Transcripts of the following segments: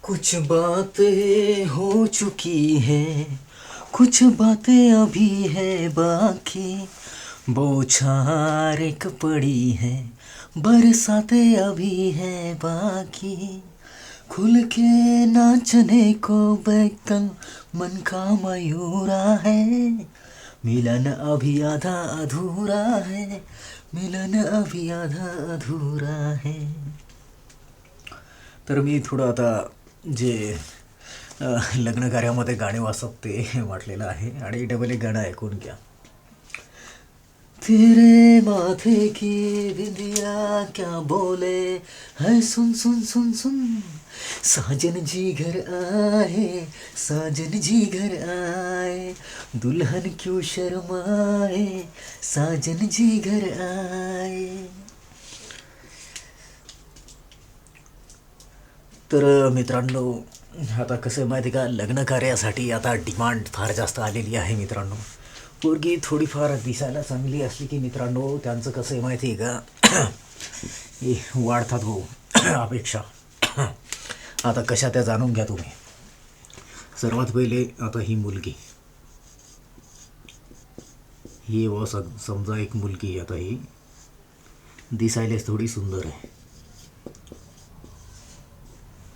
कुछ बातें हो चुकी हैं, कुछ बातें अभी है बाकी। बौछार एक पड़ी है, बरसातें अभी है बाकी। खुल के नाचने को बेकल मन का मयूरा है। मिलन अभी आधा अधूरा है, मिलन अभी आधा अधूरा है। तर मी थोडं आता जे लग्न कार्यामध्ये गाणे वाचत ते वाटलेलं आहे आणि डबल एक गाणं ऐकून घ्या. तेरे माथे की बिंदिया क्या बोले है, सुन सुन सुन सुन. साजन जी घर आए, साजन जी घर आए, दुल्हन क्यों शर्माए, साजन जी घर आए. तर मित्रांनो, आता कसं आहे माहिती आहे का, लग्न कार्यासाठी आता डिमांड फार जास्त आलेली आहे मित्रांनो. पोरगी थोडीफार दिसायला चांगली असली की मित्रांनो त्यांचं कसं आहे माहिती आहे का, हे वाढतात भाऊ अपेक्षा. आता कशा त्या जाणून घ्या तुम्ही. सर्वात पहिले आता ही मुलगी, ही व समजा एक मुलगी, आता ही दिसायलाच थोडी सुंदर आहे,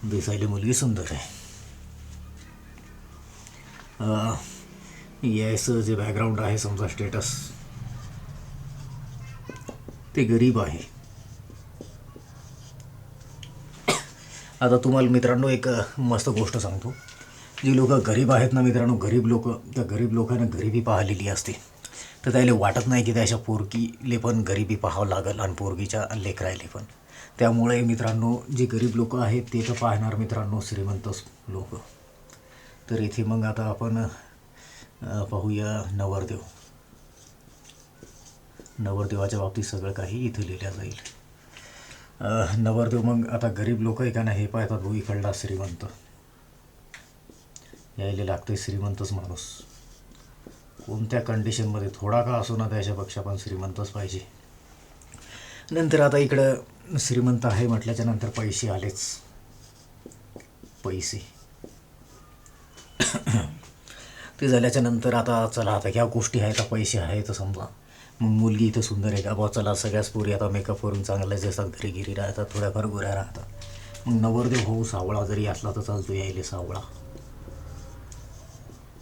दिसायला मुलगी सुंदर आहे. याचं जे बॅकग्राऊंड आहे समजा स्टेटस, ते गरीब आहे. आता तुम्हाला मित्रांनो एक मस्त गोष्ट सांगतो. जी लोक गरीब आहेत ना मित्रांनो, गरीब लोक, त्या गरीब लोकांना गरिबी पाहिलेली असते, तर त्याला वाटत नाही की त्याच्या पोरगीले पण गरिबी पाहावं लागेल आणि पोरगीच्या लेकरायले पण. त्यामुळे मित्रांनो जे गरीब लोक आहेत ते तर पाहणार मित्रांनो श्रीमंत लोक. तर इथे मग आता आपण पाहूया नवरदेव. नवरदेवाच्या बाबतीत सगळं काही इथे लिहिलं जाईल. नवरदेव मग आता गरीब लोक आहे का नाही हे पाहतात भाऊ. इकडला श्रीमंत, यायला लागते श्रीमंतच माणूस, कोणत्या कंडिशनमध्ये थोडा का असो ना त्याच्यापेक्षा पण श्रीमंतच पाहिजे. नंतर आता इकडं श्रीमंत आहे म्हटल्याच्या नंतर पैसे आलेच, पैसे. ते झाल्याच्या नंतर आता चला, आता ह्या गोष्टी आहेत, पैसे आहेत समजा. मग मुलगी इथं सुंदर आहे का बा, चला सगळ्याच पोरी आता मेकअप करून चांगल्याच असतात, घरी गिरी राहतात, थोड्याफार गोऱ्या राहतात. मग नवरदेव भाऊ सावळा जरी असला तर चालतो, यायले सावळा.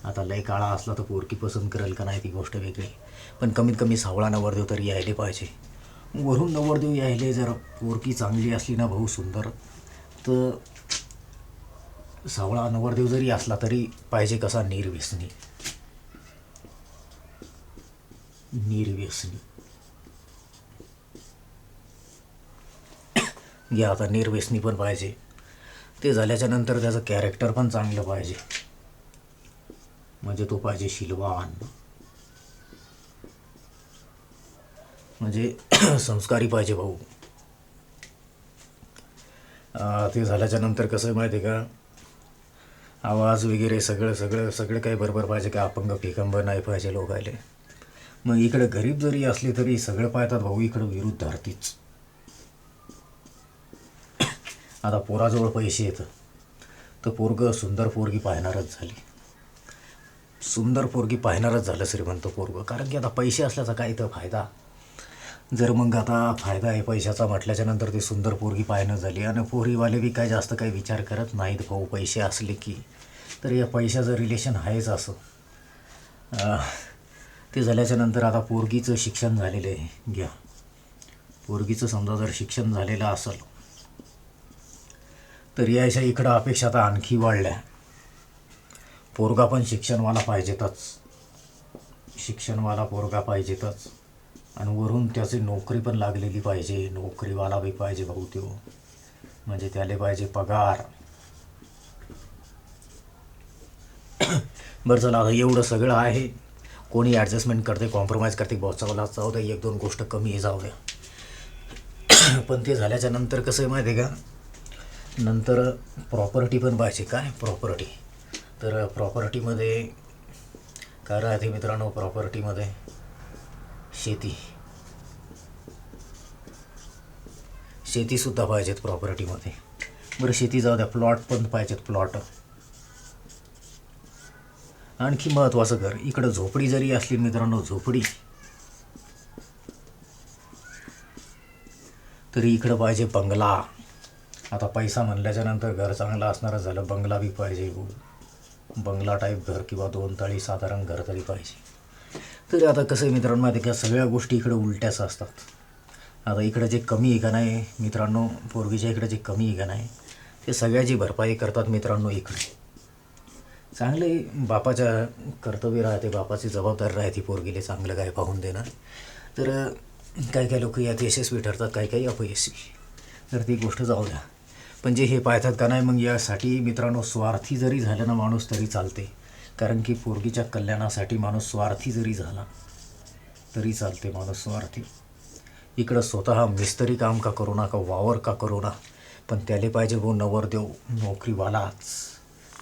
आता लय काळा असला तर पोरकी पसंत करेल का नाही ती गोष्ट वेगळी, पण कमीत कमी सावळा नवरदेव तरी यायले पाहिजे. वरून नवरदेव यायले जर पोरकी चांगली असली ना भाऊ सुंदर, तर सावळा नवरदेव जरी असला तरी पाहिजे कसा, निर्व्यसनी. निर्व्यसनी घ्या आता, निर्व्यसनी पण पाहिजे. ते झाल्याच्या नंतर त्याचं कॅरेक्टर पण चांगलं पाहिजे, म्हणजे तो पाहिजे शीलवान, म्हणजे संस्कारी पाहिजे भाऊ. ते झाल्याच्या नंतर कसं आहे माहिती आहे का, आवाज वगैरे सगळं सगळं सगळं काही बरोबर पाहिजे, का अपंग फिकंब नाही पाहिजे लोकायले. मग इकडं गरीब जरी असले तरी सगळं पाहतात भाऊ, इकडं विरुद्ध आरतीच. आता पोराजवळ पैसे येतं तर पोरगं सुंदर पोरगी पाहणारच झाली, सुंदर पोरगी पाहणारच झालं श्रीमंत पोरगं. कारण की आता पैसे असल्याचा काय तर फायदा. जर मग आता फायदा आहे पैशाचा म्हटल्याच्या नंतर ते सुंदर पोरगी पाहणं झाली, आणि पोरीवाले बी काय जास्त काही विचार करत नाहीत भाऊ. पैसे असले की तर या पैशाचं रिलेशन आहेच असं. ते झाल्याच्या नंतर आता पोरगीचं शिक्षण झालेलं आहे घ्या. पोरगीचं समजा जर शिक्षण झालेलं असेल तर याच्या इकडं अपेक्षा आता आणखी वाढल्या. पोरगा पण शिक्षणवाला पाहिजेतच, शिक्षणवाला पोरगा पाहिजेतच, आणि वरून त्याची नोकरी पण लागलेली पाहिजे, नोकरीवाला बी पाहिजे भाऊ त्यो, म्हणजे त्याला पाहिजे पगार. बरं चला, आता एवढं सगळं आहे, कोणी ॲडजस्टमेंट करते, कॉम्प्रोमाइज करते, बॉसचावाला जाऊ द्या, एक दोन गोष्ट कमी जाऊ द्या. पण ते झाल्याच्या नंतर कसं आहे माहिती आहे का, नंतर प्रॉपर्टी पण पाहिजे. काय प्रॉपर्टी, तर प्रॉपर्टीमध्ये काय राहते मित्रांनो, प्रॉपर्टीमध्ये शेती, शेतीसुद्धा पाहिजेत प्रॉपर्टीमध्ये. बरं शेती जाऊ द्या, प्लॉट पण पाहिजेत, प्लॉट. आणखी महत्त्वाचं घर. इकडं झोपडी जरी असली मित्रांनो, झोपडी, तरी इकडं पाहिजे बंगला. आता पैसा म्हणल्याच्या नंतर घर चांगलं असणारच झालं, बंगला बी पाहिजे. बंगला टाईप घर किंवा 2 तळी साधारण घर तरी पाहिजे. तरी आता कसं आहे मित्रांनो, माहिती का, सगळ्या गोष्टी इकडे उलट्याच असतात. आता इकडं जे कमी आहे का नाही मित्रांनो, पोरगीच्या इकडं जे कमी आहे का नाही, ते सगळ्याची भरपाई करतात मित्रांनो इकडे. चांगले बापाच्या कर्तव्य राहते, बापाची जबाबदारी राहते पोरगीले चांगलं काय पाहून देणं. तर काही काही लोक यात यशस्वी ठरतात, काही काही अपयशस्वी. तर ती गोष्ट जाऊ द्या. पण जे हे पाहतात का नाही, मग यासाठी मित्रांनो स्वार्थी जरी झालं ना माणूस तरी चालते. कारण की पोरगीच्या कल्याणासाठी माणूस स्वार्थी जरी झाला तरी चालते, माणूस स्वार्थी. इकडं स्वतः मिस्त्री काम का करू ना, का वावर का करू ना, पण त्याला पाहिजे भाऊ नवरदेव नोकरीवालाच.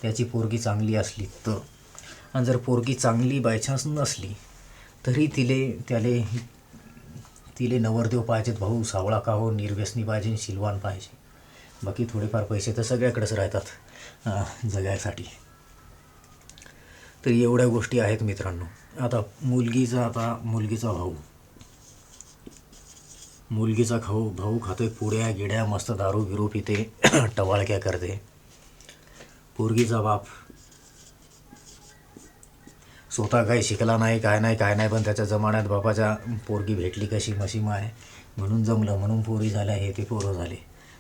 त्याची पोरगी चांगली असली तर. आणि जर पोरगी चांगली बायचान्स नसली तरी तिले नवरदेव पाहिजेत भाऊ, सावळा का हो, निर्व्यसनी पाहिजे, शिलवान पाहिजे. बाकी थोडेफार पैसे तर सगळ्याकडेच राहतात जगायसाठी. तर एवढ्या गोष्टी आहेत मित्रांनो. आता मुलगीचा भाऊ खातोय पुड्या गिड्या, मस्त दारू बिरू पिते, टवाळक्या करते. पोरगीचा बाप स्वतः काही शिकला नाही, काय नाही, पण त्याच्या जमान्यात बापाच्या पोरगी भेटली कशी मशी माय म्हणून जमलं, म्हणून पोरी झाल्या, हे ते पोरं झाले.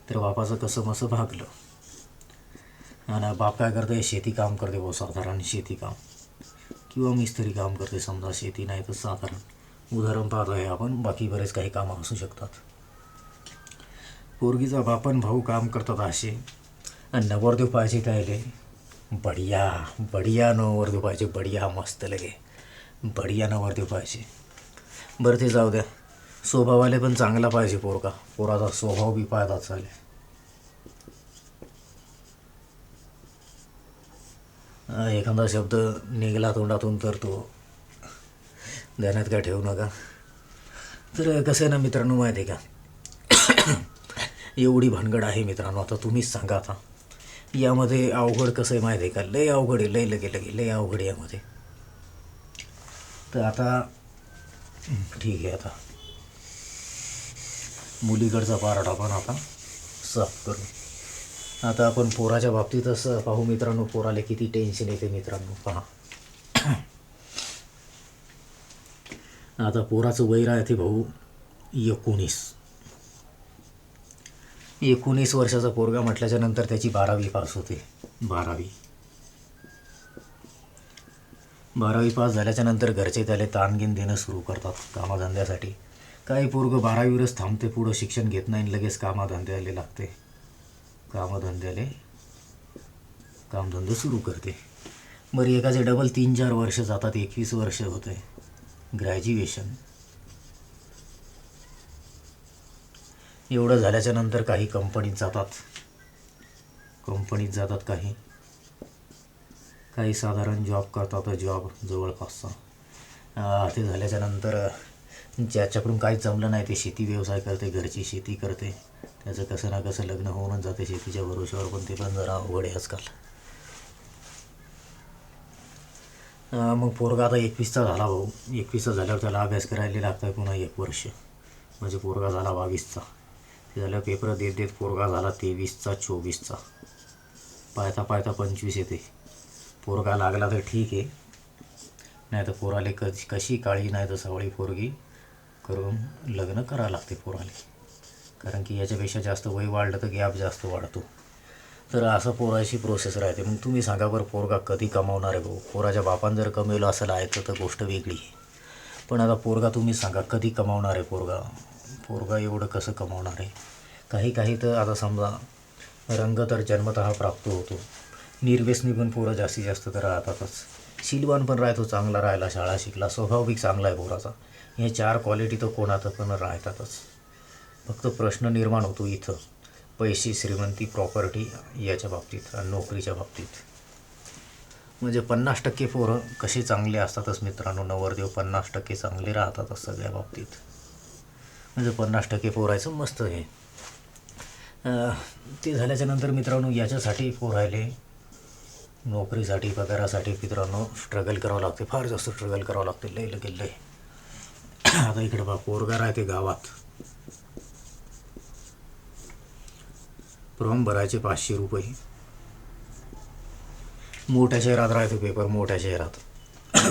तर बापाचं कसं मसं भागलं. आणि बाप काय करते, शेती काम करते भाऊ, साधारण शेती काम किंवा मिस्त्री काम करते. समजा शेती नाही तर साधारण उदाहरण पाहतो आहे आपण, बाकी बरेच काही कामं असू शकतात. पोरगीचा बापन भाऊ काम करतात असे. आणि नवरदेव पाहिजे त्याले बढिया नवरदेव पाहिजे, बढिया मस्त लगे, बढिया नवरदेव पाहिजे. बरं ते जाऊ द्या, स्वभावाले पण चांगला पाहिजे पोराचा स्वभाव बी पाहता चालेल. एखादा शब्द निघाला तोंडातून तर तो ध्यानात काय ठेवू नका. तर कसं आहे ना मित्रांनो, माहिती आहे का, एवढी भानगड आहे मित्रांनो. आता तुम्हीच सांगा, आता यामध्ये अवघड कसं आहे माहिती आहे का, लय अवघड आहे, लय अवघड आहे यामध्ये. तर आता ठीक आहे, आता मुलीकडचा पारडा पण आता साफ करू. आता आपण पोराच्या बाबतीतच पाहू मित्रांनो. पोराला किती टेन्शन येते मित्रांनो, पहा. आता पोराचं वय राहते भाऊ 19 वर्षाचा पोरगा म्हटल्याच्या नंतर त्याची 12वी पास होते. 12वी पास झाल्याच्या नंतर घरचे त्याला ताणगीन देणं सुरू करतात कामाधंद्यासाठी. काही पोरगं 12वीवरच थांबते, पुढं शिक्षण घेत नाही, लगेच कामधंद्याला लागते. कामधंदे सुरू करते. बरं एकाचे डबल 3-4 वर्ष जातात, 21 वर्ष होते, ग्रॅज्युएशन. एवढं झाल्याच्या नंतर काही कंपनीत जातात, काही साधारण जॉब करतात, जॉब जवळपासचा. ते झाल्याच्या नंतर ज्याच्याकडून काहीच जमलं नाही ते शेती व्यवसाय करते, घरची शेती करते. त्याचं कसं ना कसं लग्न होऊनच जाते शेतीच्या भरोश्यावर, पण ते पण जरा अवघड आहे आजकाल. मग पोरगा आता 21चा झाला भाऊ. 21चा झाल्यावर त्याला अभ्यास करायला लागतं आहे पुन्हा 1 वर्ष. म्हणजे पोरगा झाला 22चा. ते झाल्यावर पेपर देत पोरगा झाला 23चा 24चा. पाहता 25 येते. पोरगा लागला तर ठीक आहे, नाही तर पोराले कशी काळी नाही तर सवळी पोरगी करून लग्न करावं लागते पोराले. कारण की याच्यापेक्षा जास्त वय वाढलं तर गॅप जास्त वाढतो. तर असं पोराची प्रोसेस राहते. मग तुम्ही सांगा बरं, पोरगा कधी कमावणार आहे भाऊ? पोराच्या बापानं जर कमवलं असेल आहे तर गोष्ट वेगळी आहे. पण आता पोरगा तुम्ही सांगा कधी कमावणार आहे? पोरगा एवढं कसं कमावणार आहे? काही तर आता समजा रंग तर जन्मतः प्राप्त होतो. निर्व्यसनी पण पोरं जास्तीत जास्त तर राहतातच. शीलवान पण राहतो, चांगला राहिला, शाळा शिकला, स्वभाविक चांगला आहे पोराचा. हे 4 क्वालिटी तर कोणाचं पण राहतातच. फक्त प्रश्न निर्माण होतो इथं पैसे, श्रीमंती, प्रॉपर्टी याच्या बाबतीत आणि नोकरीच्या बाबतीत. म्हणजे 50% पोरं कसे चांगले असतातच मित्रांनो. नवरदेव 50% चांगले राहतातच सगळ्या बाबतीत. म्हणजे 50% पोरायचं मस्त आहे. ते झाल्याच्यानंतर मित्रांनो याच्यासाठी पोरायले नोकरीसाठी पगारासाठी मित्रांनो स्ट्रगल करावं लागते, फार जास्त स्ट्रगल करावं लागते, लय लगे लय. आता इकडे बा पोरगा राहते गावात, फॉर्म भरायचे 500 रुपये. मोठ्या शहरात राहते पेपर, मोठ्या शहरात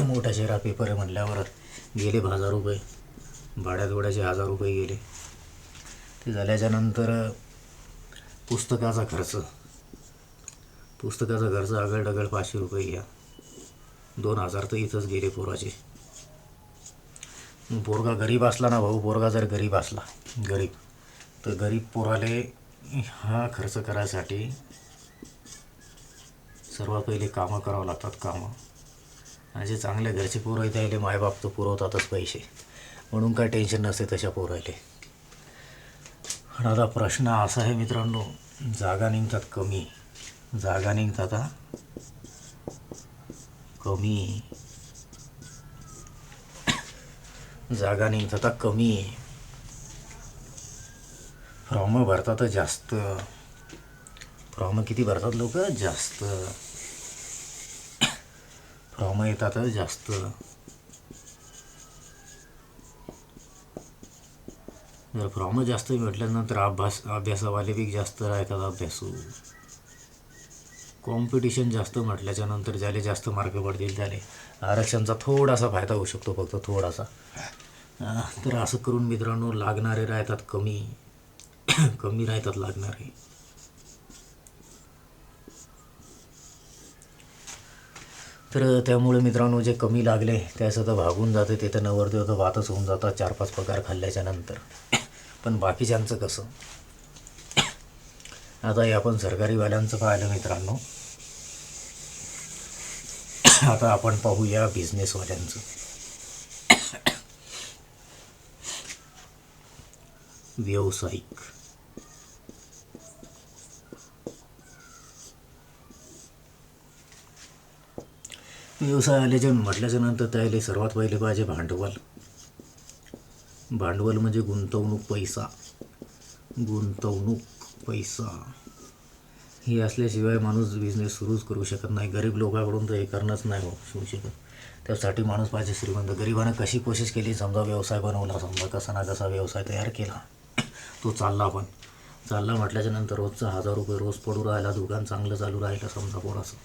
मोठ्या शहरात पेपर आहे म्हणल्यावर गेले 1000 रुपये, भाड्यात वड्याचे 1000 रुपये गेले. ते झाल्याच्यानंतर पुस्तकाचा खर्च आगळ डगळ 500 रुपये घ्या, 2000 तर इथंच गेले पोराचे. पोरगा गरीब असला ना भाऊ, पोरगा जर गरीब असला तर गरीब पोराले हा खर्च करायसाठी सर्वात पहिले कामं करावं लागतात, कामं. आणि जे चांगल्या घरचे पोरं आहेत त्याले मायबाप तर पुरवतातच पैसे, म्हणून काय टेन्शन नसते तशा पोराले. पण आता प्रश्न असा आहे मित्रांनो, जागा निघतात कमी, जागा निघतात कमी, फॉर्म भरतात जास्त. फॉर्म किती भरतात लोक? जास्त. फॉर्म येतात जास्त. जर फॉर्म जास्त म्हटल्यानंतर अभ्यासावाले बी जास्त राहतात अभ्यासू. कॉम्पिटिशन जास्त म्हटल्याच्यानंतर ज्याला जास्त मार्क पडतील त्याला आरक्षणचा थोडासा फायदा होऊ शकतो, फक्त थोडासा. तर असं करून मित्रांनो लागणारे राहतात कमी राहतात लागणारे. तर त्यामुळे मित्रांनो जे कमी लागले त्याचं तर भागून जाते, ते तर नवरदेव तर वातच होऊन जातात 4-5 पगार खाल्ल्याच्या नंतर. पण बाकीच्यांचं कसं? आता हे आपण सरकारीवाल्यांचं पाहिलं मित्रांनो, आता आपण पाहूया बिझनेसवाल्यांचं. व्यावसायिक व्यवसायाला म्हटल्याच्या नंतर त्याला सर्वात पहिले पाहिजे भांडवल. भांडवल म्हणजे गुंतवणूक पैसा. हे असल्याशिवाय माणूस बिझनेस सुरूच करू शकत नाही. गरीब लोकांकडून तर हे करणंच नाही होऊ शकत. त्यासाठी माणूस पाहिजे श्रीमंत. गरिबानं कशी कोशिश केली, समजा व्यवसाय बनवला, समजा कसा ना कसा व्यवसाय तयार केला, तो चालला म्हटल्याच्या नंतर रोजचा 1000 रुपये रोज पडू राहिला, दुकान चांगलं चालू राहिलं समजा पोराचं,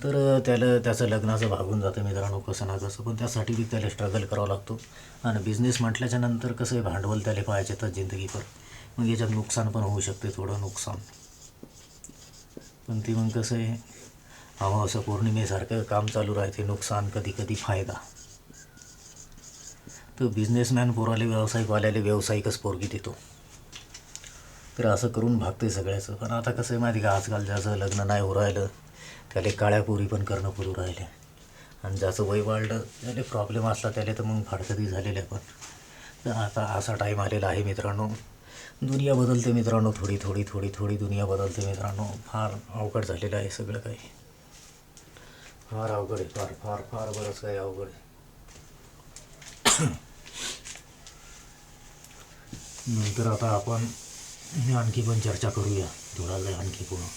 तर त्याचं लग्नाचं भागून जातं मित्रांनो कसं ना कसं. पण त्यासाठी बी त्याला स्ट्रगल करावं लागतो. आणि बिझनेस म्हटल्याच्या नंतर कसं आहे, भांडवल त्याला पाहिजे तर जिंदगीभर. मग याच्यात नुकसान पण होऊ शकते, थोडं नुकसान. पण ती मग कसं आहे, अमावस्या पौर्णिमेसारखं काम चालू राहते, नुकसान कधी कधी फायदा. तर बिझनेसमॅन पोराले व्यावसायिकवाल्याला व्यावसायिकच पोरगी देतो. तर असं करून भागते सगळ्याचं. पण आता कसं आहे माहिती का, आजकाल ज्याचं लग्न नाही हो राहिलं त्याला काळ्या पोरी पण करणं पडू राहिले. आणि ज्याचं वय वाढलं त्याला प्रॉब्लेम असला त्याला तर मग फाडकती झालेलं आहे. पण तर आता असा टाईम आलेला आहे मित्रांनो, दुनिया बदलते मित्रांनो, थोडी दुनिया बदलते मित्रांनो. फार अवघड झालेलं आहे सगळं काही, फार अवघड आहे, फार बरंच काही अवघड आहे. नंतर आता आपण आणखी पण चर्चा करूया थोडा वेळ आणखी पुन्हा.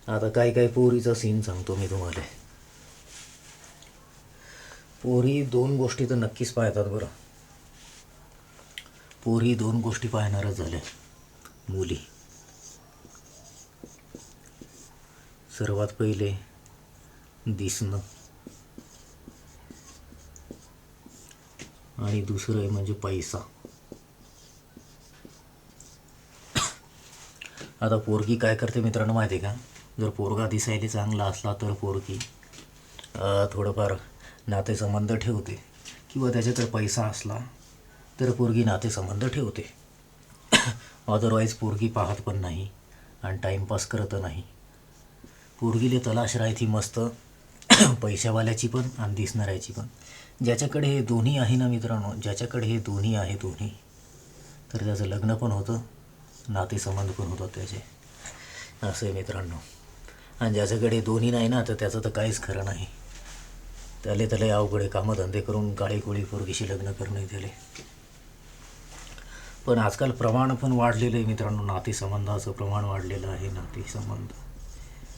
आता काही पोरीचा सीन सांगतो मी तुम्हाला. पोरी 2 गोष्टी तर नक्कीच पाहतात बरं. पोरी 2 गोष्टी पाहणारच झाल्या मुली. सर्वात पहिले दिसणं, आणि दुसरं आहे म्हणजे पैसा. आता पोरगी काय करते मित्रांनो माहिती आहे का, जर पोरगा दिसायला चांगला असला तर पोरगी थोडंफार नातेसंबंध ठेवते, किंवा त्याच्याकडे पैसा असला तर पोरगी नातेसंबंध ठेवते. अदरवाईज पोरगी पाहत पण नाही आणि टाईमपास करत नाही. पोरगीले तलाश राहती मस्त पैशावाल्याची पण आणि दिसणाऱ्याची पण. ज्याच्याकडे हे दोन्ही आहे ना मित्रांनो, ज्याच्याकडे हे दोन्ही आहे तर त्याचं लग्न पण होतं, नातेसंबंध पण होतात त्याचे. असं आहे मित्रांनो. आणि ज्याच्याकडे दोन्ही नाही ना तर त्याचं तर काहीच खरं नाही. त्याले अवघडे कामधंदे करून काळी पोरगीशी लग्न करणे त्याले. पण आजकाल प्रमाण पण वाढलेलं आहे मित्रांनो, नातेसंबंधाचं प्रमाण वाढलेलं आहे. नातेसंबंध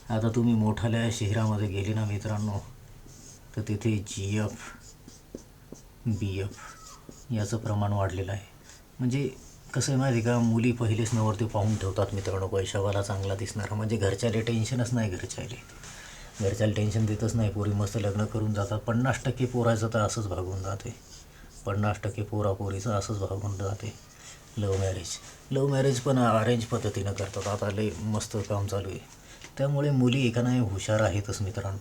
आता तुम्ही मोठाल्या शहरामध्ये गेले ना मित्रांनो, तर तिथे BF याचं प्रमाण वाढलेलं आहे. म्हणजे कसं आहे माहिती का, मुली पहिलेच नवरते पाहून ठेवतात मित्रांनो, पैशावाला चांगला दिसणारा. म्हणजे घरच्याला टेन्शनच नाही, घरच्याला टेन्शन देतच नाही. पोरी मस्त लग्न करून जातात. 50% पोराचं तर असंच भागून जाते. 50% पोरीचं असंच भागून जाते. लव्ह मॅरेज पण अरेंज पद्धतीनं करतात. आता लय मस्त काम चालू आहे. त्यामुळे मुली एका नाही हुशार आहेतच मित्रांनो.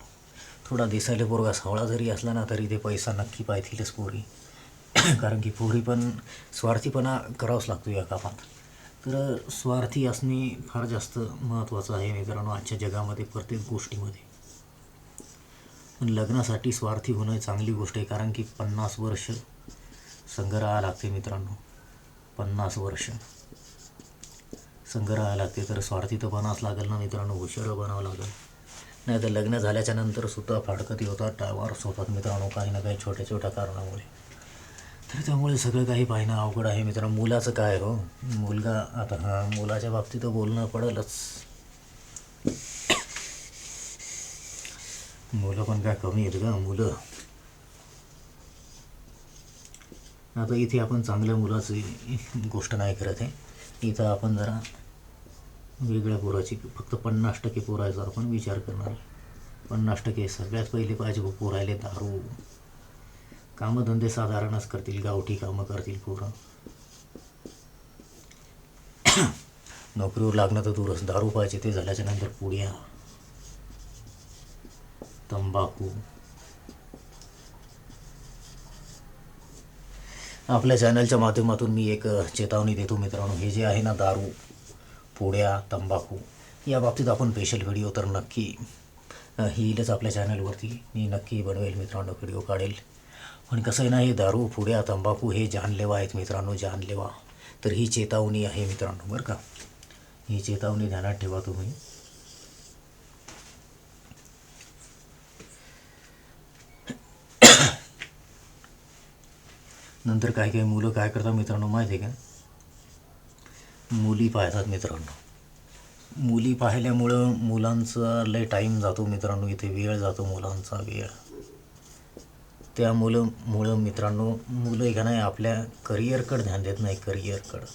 थोडा दिसायला पोरगा सावळा जरी असला ना, तरी ते पैसा नक्की पाहतीलच पोरी. कारण की पोरी पण स्वार्थीपणा करावाच लागतो या कामात. तर स्वार्थी असणे फार जास्त महत्त्वाचं आहे मित्रांनो आजच्या जगामध्ये, प्रत्येक गोष्टीमध्ये. पण लग्नासाठी स्वार्थी होणं चांगली गोष्ट आहे. कारण की 50 वर्ष संघ लागते मित्रांनो. 50 वर्ष संघ लागते. तर स्वार्थी तर बनावंच लागेल ना मित्रांनो, हुशार बनावं लागेल. नाही तर लग्न झाल्याच्या नंतर सुद्धा फाडकती होतात, डायव्हॉर्स होतात मित्रांनो, काही ना काही छोट्या कारणामुळे. तर त्यामुळे सगळं काही पाहणं अवघड आहे मित्रांनो. मुलाचं काय हो, मुलगा आता मुलाच्या बाबतीत बोलणं पडेलच. मुलं पण काय कमी आहेत का मुलं. आता इथे आपण चांगल्या मुलाची गोष्ट नाही करत आहे. इथं आपण जरा वेगळ्या पोराची, फक्त 50% पोरायचा आपण विचार करणार आहे. 50% सगळ्यात पहिले पाहिजे पोरायले दारू. कामधंदे साधारणच करतील, गावठी कामं करतील पोरं. नोकरीवर लागणं तर दूरच, दारू पाहिजे. ते झाल्याच्या नंतर पुड्या, तंबाखू. आपल्या चॅनलच्या माध्यमातून मी एक चेतावणी देतो मित्रांनो, हे जे आहे ना दारू, पुड्या, तंबाखू, या बाबतीत आपण स्पेशल व्हिडिओ तर नक्की येईलच आपल्या चॅनलवरती. मी नक्की बनवेल मित्रांनो, व्हिडिओ काढेल. पण कसं आहे ना, हे दारू, पुड्या, तंबाखू हे जानलेवा आहेत मित्रांनो, जानलेवा. तर ही चेतावणी आहे मित्रांनो, बरं का. ही चेतावणी ध्यानात ठेवा तुम्ही. नंतर काही मुलं काय करतात मित्रांनो माहिती आहे का, मुली पाहतात मित्रांनो. मुली पाहिल्यामुळं मुलांचा लय टाईम जातो मित्रांनो, इथे वेळ जातो मुलांचा वेळ. त्यामुळं मित्रांनो मुलं का नाही आपल्या करिअरकडे ध्यान देत नाही, करिअरकडं.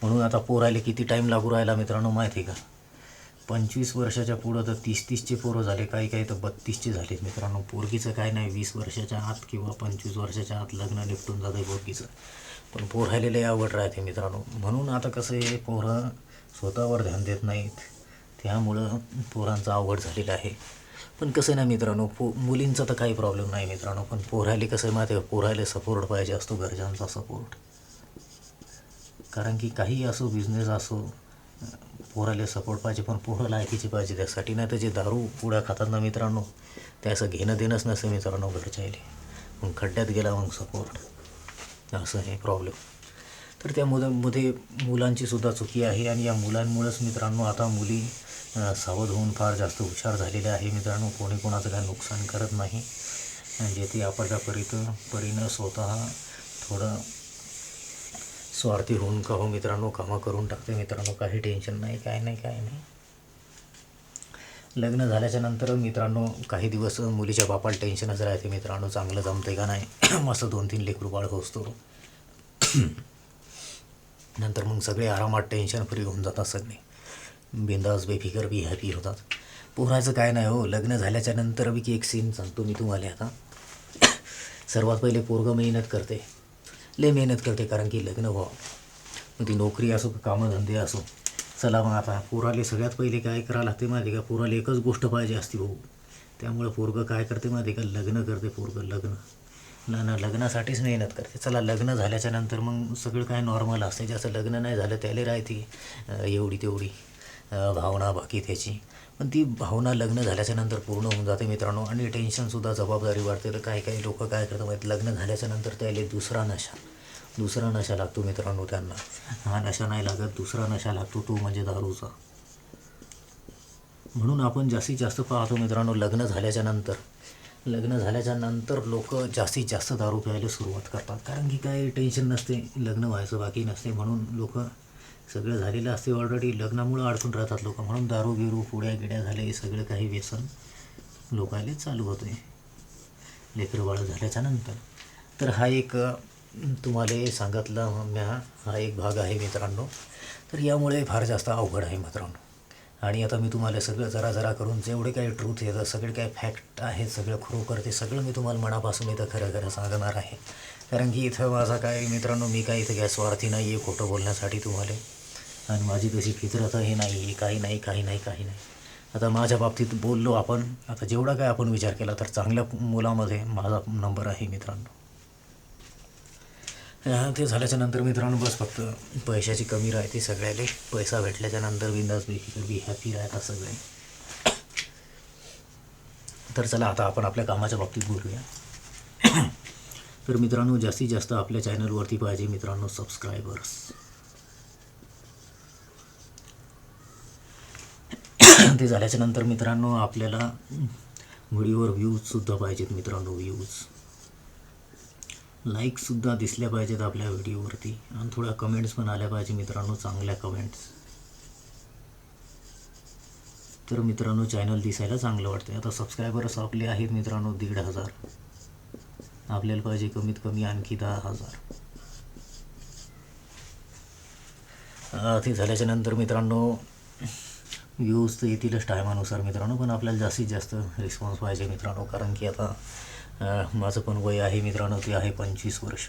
म्हणून आता पोरायला किती टाईम लागू राहिला मित्रांनो माहिती आहे का, 25 वर्षाच्या पुढं तर 30-30चे पोरं झाले, काही तर 32चे झालेत मित्रांनो. पोरगीचं काय नाही, 20 वर्षाच्या आत किंवा 25 वर्षाच्या आत लग्न निपटून जातं आहे पोरगीचं. पण पोरायला लय आवड राहते मित्रांनो. म्हणून आता कसं आहे, पोरं स्वतःवर ध्यान देत नाहीत. त्यामुळं पोरांचं अवघड झालेलं आहे. पण कसं आहे ना मित्रांनो, मुलींचा तर काही प्रॉब्लेम नाही मित्रांनो. पण पोरायला कसं आहे माहिती आहे, पोरायला सपोर्ट पाहिजे असतो, घरच्यांचा सपोर्ट. कारण की काही असो, बिझनेस असो, पोराला सपोर्ट पाहिजे. पण पोरं लायकीची पाहिजे त्यासाठी. नाही तर जे दारू पुड्या खातात ना मित्रांनो, ते असं घेणं देणंच नसतं मित्रांनो घरच्याला. मग खड्ड्यात गेला मग सपोर्ट, असं आहे प्रॉब्लेम. तर त्यामध्ये मुलांची सुद्धा चुकी आहे. आणि या मुलांमुळेच मित्रांनो आता मुली सावध होऊन फार जास्त हुशार झालेल्या आहे मित्रांनो. कोणी कोणाचं काय नुकसान करत नाही. जे ते आपल्या परीनं स्वतः थोडं स्वार्थी होऊन का हो मित्रांनो कामं करून टाकते मित्रांनो. काही टेन्शन नाही, काय नाही. लग्न झाल्याच्या नंतर मित्रांनो काही दिवस मुलीच्या बापाला टेन्शनच राहते मित्रांनो, चांगलं जमते का नाही. मस्त 2-3 लेकरू बाळ होतो. नंतर मग सगळे आरामात टेन्शन फ्री होऊन जातात, सगळे बिंदास बेफिकर बी हॅपी होतात. पोराचं काय नाही हो, लग्न झाल्याच्या नंतर बी की एक सीन सांगतो मी तुम्हाला आता. सर्वात पहिले पोरगं मेहनत करते, लय मेहनत करते. कारण की लग्न व्हावं, मग ती नोकरी असो का कामधंदे असो. चला मग आता पोराले सगळ्यात पहिले काय करावं लागते माहिती का, पोराला एकच गोष्ट पाहिजे असते भाऊ. त्यामुळे पोरगं काय करते माहिती का, लग्न करते पोरगं. लग्नासाठीच मेहनत करते. चला लग्न झाल्याच्या नंतर मग सगळं काय नॉर्मल असते. ज्याचं लग्न नाही झालं त्याला राहते एवढी तेवढी भावना बाकी त्याची. पण ती भावना लग्न झाल्याच्या नंतर पूर्ण होऊन जाते मित्रांनो. आणि टेन्शनसुद्धा, जबाबदारी वाढते. तर काही लोक काय करतात माहिती, लग्न झाल्याच्या नंतर त्याला दुसरा नशा लागतो मित्रांनो त्यांना. हा नशा नाही लागत, दुसरा नशा लागतो, तो म्हणजे दारूचा. म्हणून आपण जास्तीत जास्त पाहतो मित्रांनो, लग्न झाल्याच्या नंतर लोक जास्तीत जास्त दारू प्यायला सुरुवात करतात. कारण की काय टेन्शन नसते, लग्न व्हायचं बाकी नसते, म्हणून लोक सगळं झालेलं असते ऑलरेडी, लग्नामुळं अडकून राहतात लोक, म्हणून दारू बिरू पुड्या गिड्या झाले हे सगळं काही व्यसन लोकायला चालू होतं आहे लेकरं बाळं झाल्याच्या नंतर. तर हा एक तुम्हाला सांगितला हा एक भाग आहे मित्रांनो. तर यामुळे फार जास्त अवघड आहे मित्रांनो. आणि आता मी तुम्हाला सगळं जरा करून जेवढे काही ट्रूथ येतं, सगळे काही फॅक्ट आहेत, सगळं खरोखर ते सगळं मी तुम्हाला मनापासून इथं खरं सांगणार आहे. कारण की इथं माझा काय मित्रांनो, मी काय इथं काय स्वार्थी नाही आहे खोटं बोलण्यासाठी तुम्हाला, आणि माझी तशी फितरत हे नाही, काही नाही. आता माझ्या बाबतीत बोललो आपण, आता जेवढा काय आपण विचार केला तर चांगल्या मुलामध्ये माझा नंबर आहे मित्रांनो. ते झाल्याच्या नंतर मित्रांनो बस फक्त पैशाची कमी राहते सगळ्याला. पैसा भेटल्याच्या नंतर बिंदास बी हॅपी राहतात सगळे. तर चला आता आपण आपल्या कामाच्या बाबतीत बोलूया. तर मित्रांनो, जास्तीत जास्त आपल्या चॅनलवरती पाहिजे मित्रांनो सबस्क्रायबर्स. ते झाल्याच्या नंतर मित्रांनो आपल्याला व्हिडिओवर व्ह्यूजसुद्धा पाहिजेत मित्रांनो. लाईकसुद्धा दिसल्या पाहिजेत आपल्या व्हिडिओवरती, आणि थोड्या कमेंट्स पण आल्या पाहिजे मित्रांनो, चांगल्या कमेंट्स. तर मित्रांनो चॅनल दिसायला चांगलं वाटतं. आता सबस्क्रायबर्स आपले आहेत मित्रांनो 1,500. आपल्याला पाहिजे कमीत कमी आणखी 10,000. ते झाल्याच्या नंतर मित्रांनो व्ह्यूज तर येतीलच टायमानुसार मित्रांनो, पण आपल्याला जास्तीत जास्त रिस्पॉन्स पाहिजे मित्रांनो. कारण की आता माझं पण वय आहे मित्रांनो, ते आहे 25 वर्ष.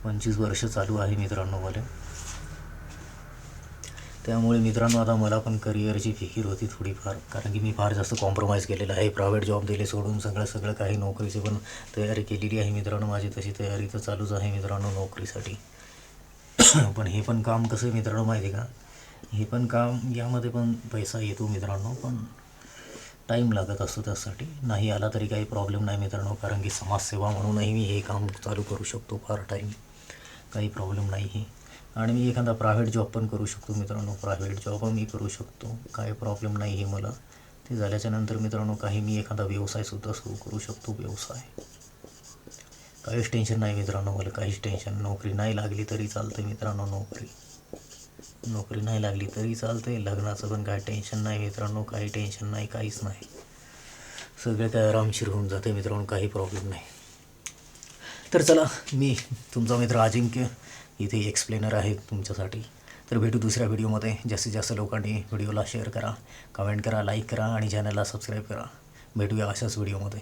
25 वर्ष चालू आहे मित्रांनो मला. त्यामुळे मित्रांनो आता मला पण करिअरची फिकीर होती थोडीफार, कारण की मी फार जास्त कॉम्प्रोमाइज केलेलं आहे. प्रायव्हेट जॉब दिले सोडून सगळं काही नोकरीची पण तयारी केलेली आहे मित्रांनो. माझी तशी तयारी तर चालूच आहे मित्रांनो नोकरीसाठी. पण हे पण काम कसं आहे मित्रांनो माहिती आहे का, हे पण काम यामध्ये पण पैसा येतो मित्रांनो, पण टाईम लागत असतो त्यासाठी. नाही आला तरी काही प्रॉब्लेम नाही मित्रांनो, कारण की समाजसेवा म्हणूनही मी हे काम चालू करू शकतो पार्ट टाईम, काही प्रॉब्लेम नाही आहे. आणि मी एखादा प्रायव्हेट जॉब पण करू शकतो मित्रांनो, प्रायव्हेट जॉब मी करू शकतो, काही प्रॉब्लेम नाही आहे मला. ते झाल्याच्या नंतर मित्रांनो काही मी एखादा व्यवसायसुद्धा सुरू करू शकतो. व्यवसाय काहीच टेन्शन नाही मित्रांनो मला, काहीच टेन्शन. नोकरी नाही लागली तरी चालतं मित्रांनो, नोकरी नाही लागली तरी चालते. लग्नाचं पण काही टेन्शन नाही मित्रांनो, काही टेन्शन नाही, काहीच नाही. सगळे काय आरामशीर होऊन जाते मित्रांनो, काही प्रॉब्लेम नाही. तर चला, मी तुमचा मित्र अजिंक्य इथे एक्सप्लेनर आहे तुमच्यासाठी. तर भेटू दुसऱ्या व्हिडिओमध्ये. जास्तीत जास्त लोकांनी व्हिडिओला शेअर करा, कमेंट करा, लाईक करा आणि चॅनलला सबस्क्राईब करा. भेटूया अशाच व्हिडिओमध्ये.